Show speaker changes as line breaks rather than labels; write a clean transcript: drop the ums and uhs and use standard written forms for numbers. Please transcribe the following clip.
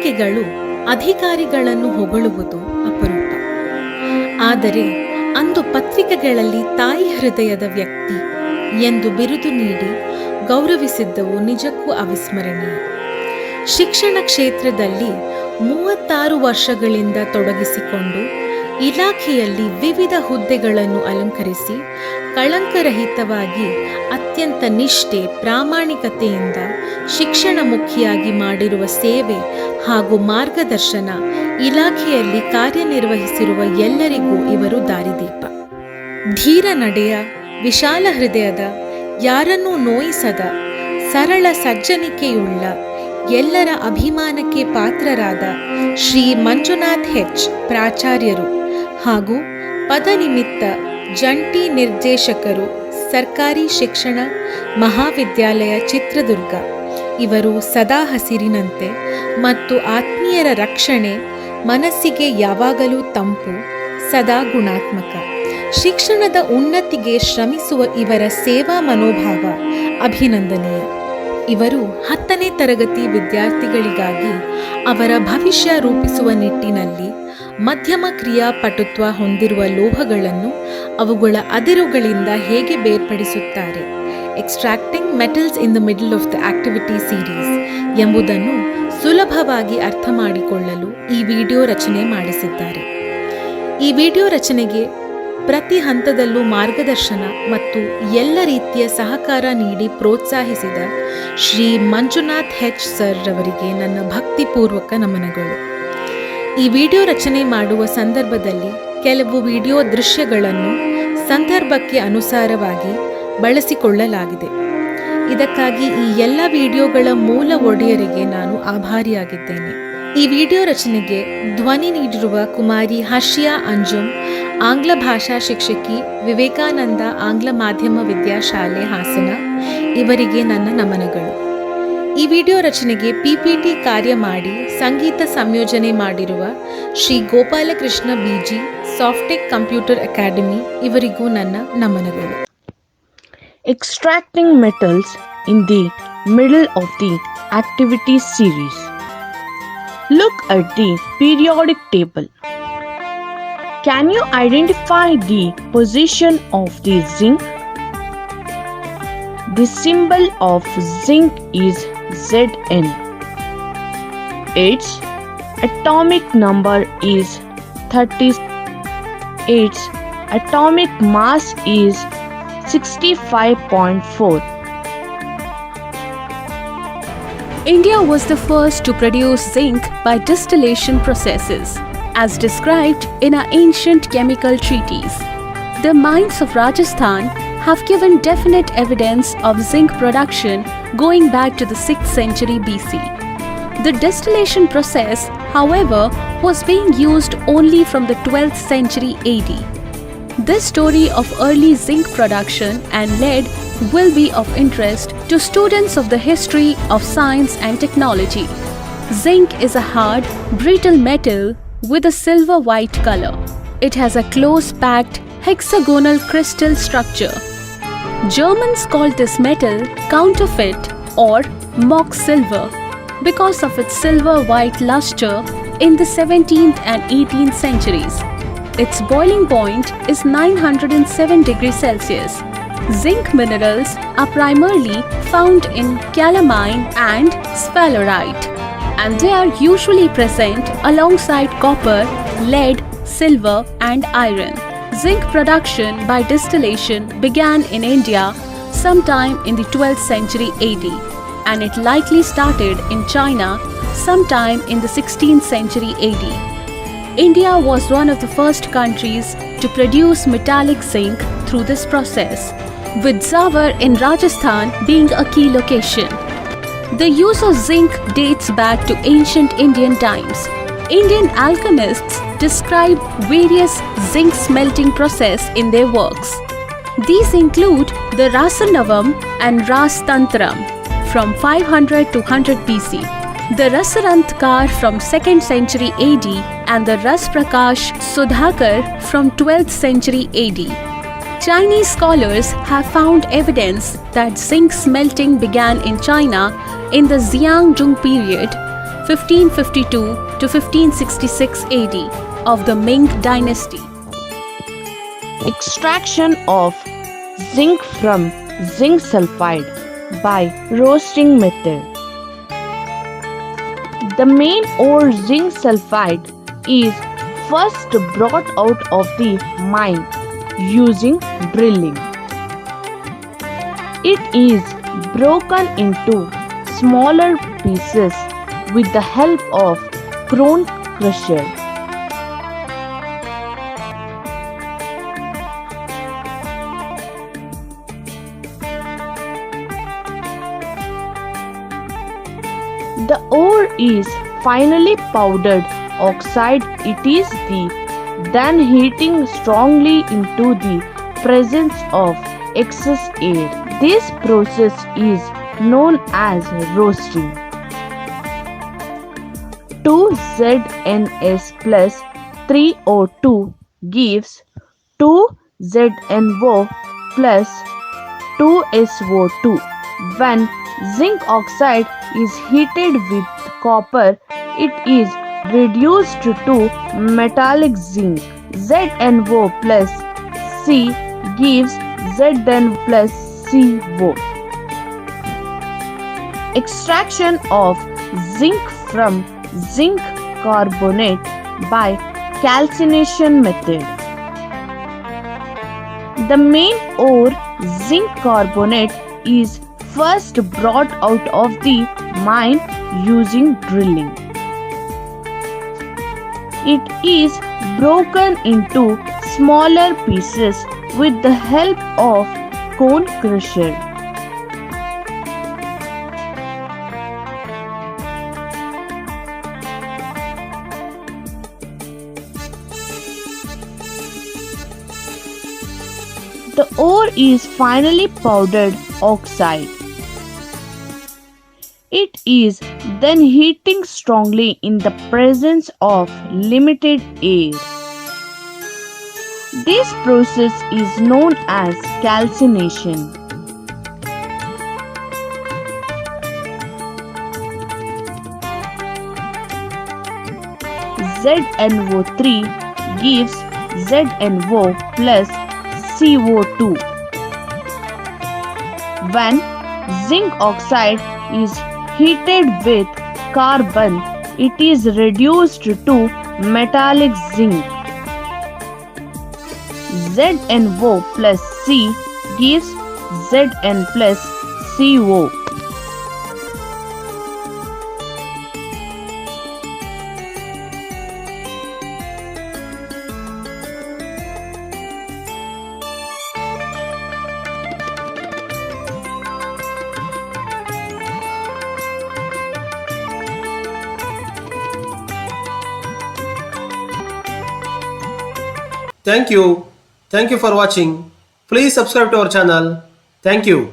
ಪತ್ರಿಕೆಗಳು ಅಧಿಕಾರಿಗಳನ್ನು ಹೊಗಳುವುದು ಅಪರೂಪ. ಆದರೆ ಅಂದು ಪತ್ರಿಕೆಗಳಲ್ಲಿ ತಾಯಿ ಹೃದಯದ ವ್ಯಕ್ತಿ ಎಂದು ಬಿರುದು ನೀಡಿ ಗೌರವಿಸಿದ್ದವು ನಿಜಕ್ಕೂ ಅವಿಸ್ಮರಣೀಯ. ಶಿಕ್ಷಣ ಕ್ಷೇತ್ರದಲ್ಲಿ 36 ವರ್ಷಗಳಿಂದ ತೊಡಗಿಸಿಕೊಂಡು ಇಲಾಖೆಯಲ್ಲಿ ವಿವಿಧ ಹುದ್ದೆಗಳನ್ನು ಅಲಂಕರಿಸಿ ಕಳಂಕರಹಿತವಾಗಿ ಅತ್ಯಂತ ನಿಷ್ಠೆ ಪ್ರಾಮಾಣಿಕತೆಯಿಂದ ಶಿಕ್ಷಣಮುಖಿಯಾಗಿ ಮಾಡಿರುವ ಸೇವೆ ಹಾಗೂ ಮಾರ್ಗದರ್ಶನ ಇಲಾಖೆಯಲ್ಲಿ ಕಾರ್ಯನಿರ್ವಹಿಸಿರುವ ಎಲ್ಲರಿಗೂ ಇವರು ದಾರಿದೀಪ. ಧೀರ ನಡೆಯ, ವಿಶಾಲ ಹೃದಯದ, ಯಾರನ್ನೂ ನೋಯಿಸದ, ಸರಳ ಸಜ್ಜನಿಕೆಯುಳ್ಳ, ಎಲ್ಲರ ಅಭಿಮಾನಕ್ಕೆ ಪಾತ್ರರಾದ ಶ್ರೀ ಮಂಜುನಾಥ್ ಹೆಚ್ ಪ್ರಾಚಾರ್ಯರು ಹಾಗೂ ಪದನಿಮಿತ್ತ ಜಂಟಿ ನಿರ್ದೇಶಕರು, ಸರ್ಕಾರಿ ಶಿಕ್ಷಣ ಮಹಾವಿದ್ಯಾಲಯ ಚಿತ್ರದುರ್ಗ ಇವರು ಸದಾ ಹಸಿರಿನಂತೆ ಮತ್ತು ಆತ್ಮೀಯರ ರಕ್ಷಣೆ ಮನಸ್ಸಿಗೆ ಯಾವಾಗಲೂ ತಂಪು, ಸದಾ ಗುಣಾತ್ಮಕ. ಶಿಕ್ಷಣದ ಉನ್ನತಿಗೆ ಶ್ರಮಿಸುವ ಇವರ ಸೇವಾ ಮನೋಭಾವ ಅಭಿನಂದನೀಯ. ಇವರು 10ನೇ ತರಗತಿ ವಿದ್ಯಾರ್ಥಿಗಳಿಗಾಗಿ ಅವರ ಭವಿಷ್ಯ ರೂಪಿಸುವ ನಿಟ್ಟಿನಲ್ಲಿ ಮಧ್ಯಮ ಕ್ರಿಯಾಪಟುತ್ವ ಹೊಂದಿರುವ ಲೋಹಗಳನ್ನು ಅವುಗಳ ಅದಿರುಗಳಿಂದ ಹೇಗೆ ಬೇರ್ಪಡಿಸುತ್ತಾರೆ, extracting metals in the middle of the activity series ಎಂಬುದನ್ನು ಸುಲಭವಾಗಿ ಅರ್ಥ ಮಾಡಿಕೊಳ್ಳಲು ಈ ವಿಡಿಯೋ ರಚನೆ ಮಾಡಿಸಿದ್ದಾರೆ. ಈ ವಿಡಿಯೋ ರಚನೆಗೆ ಪ್ರತಿ ಹಂತದಲ್ಲೂ ಮಾರ್ಗದರ್ಶನ ಮತ್ತು ಎಲ್ಲ ರೀತಿಯ ಸಹಕಾರ ನೀಡಿ ಪ್ರೋತ್ಸಾಹಿಸಿದ ಶ್ರೀ ಮಂಜುನಾಥ್ ಹೆಚ್ ಸರ್ ರವರಿಗೆ ನನ್ನ ಭಕ್ತಿಪೂರ್ವಕ ನಮನಗಳು. ಈ ವಿಡಿಯೋ ರಚನೆ ಮಾಡುವ ಸಂದರ್ಭದಲ್ಲಿ ಕೆಲವು ವಿಡಿಯೋ ದೃಶ್ಯಗಳನ್ನು ಸಂದರ್ಭಕ್ಕೆ ಅನುಸಾರವಾಗಿ ಬಳಸಿಕೊಳ್ಳಲಾಗಿದೆ. ಇದಕ್ಕಾಗಿ ಈ ಎಲ್ಲ ವಿಡಿಯೋಗಳ ಮೂಲ ಒಡೆಯರಿಗೆ ನಾನು ಆಭಾರಿಯಾಗಿದ್ದೇನೆ. ಈ ವಿಡಿಯೋ ರಚನೆಗೆ ಧ್ವನಿ ನೀಡಿರುವ ಕುಮಾರಿ ಹರ್ಷಿಯಾ ಅಂಜುಮ್, ಆಂಗ್ಲ ಭಾಷಾ ಶಿಕ್ಷಕಿ, ವಿವೇಕಾನಂದ ಆಂಗ್ಲ ಮಾಧ್ಯಮ ವಿದ್ಯಾಶಾಲೆ ಹಾಸನ ಇವರಿಗೆ ನನ್ನ ನಮನಗಳು. ಈ ವಿಡಿಯೋ ರಚನೆಗೆ PPT ಕಾರ್ಯ ಮಾಡಿ ಸಂಗೀತ ಸಂಯೋಜನೆ ಮಾಡಿರುವ Shri Gopalakrishna BG, Softech computer academy ಇವರಿಗೂ ನನ್ನ ನಮನಗಳು.
Extracting metals in the middle of the activity series. Look at the periodic table. Can you identify the position of the zinc? The symbol of zinc is Zn. Its atomic number is 30. Its atomic mass is 65.4.
India was the first to produce zinc by distillation processes, as described in our ancient chemical treatise. The mines of Rajasthan have given definite evidence of zinc production going back to the 6th century BC. The distillation process, however, was being used only from the 12th century AD. This story of early zinc production and lead will be of interest to students of the history of science and technology. Zinc is a hard, brittle metal with a silver-white color. It has a close-packed hexagonal crystal structure. Germans called this metal counterfeit or mock silver because of its silver-white luster in the 17th and 18th centuries. Its boiling point is 907 degrees Celsius. Zinc minerals are primarily found in calamine and sphalerite, and they are usually present alongside copper, lead, silver, and iron. Zinc production by distillation began in India sometime in the 12th century AD, and it likely started in China sometime in the 16th century AD. India was one of the first countries to produce metallic zinc through this process, with Zawar in Rajasthan being a key location. The use of zinc dates back to ancient Indian times. Indian alchemists describe various zinc smelting process in their works. These include the Rasanavam and Rastantram from 500 to 100 BC, the Rasarantkar from 2nd century AD, and the Rasprakash Sudhakar from 12th century AD. Chinese scholars have found evidence that zinc smelting began in China in the Xianzhong period 1552 to 1566 AD of the Ming dynasty.
Extraction of zinc from zinc sulfide by roasting method. The main ore zinc sulfide is first brought out of the mine using drilling. It is broken into smaller pieces with the help of cone crusher. The ore is finally powdered oxide. It is then heating strongly into the presence of excess air. This process is known as roasting. 2ZnS plus 3O2 gives 2ZnO plus 2SO2. When zinc oxide is heated with copper, it is reduced to metallic zinc. ZnO plus C gives Zn plus CO. Extraction of zinc from zinc carbonate by calcination method. The main ore zinc carbonate is first brought out of the mine using drilling. It is broken into smaller pieces with the help of cone crusher. The ore is finally powdered oxide. It is then heating strongly in the presence of limited air. This process is known as calcination. ZnO3 gives ZnO plus CO2. When zinc oxide is heated with carbon, it is reduced to metallic zinc. ZnO plus C gives Zn plus CO.
Thank you. Thank you for watching. Please subscribe to our channel. Thank you.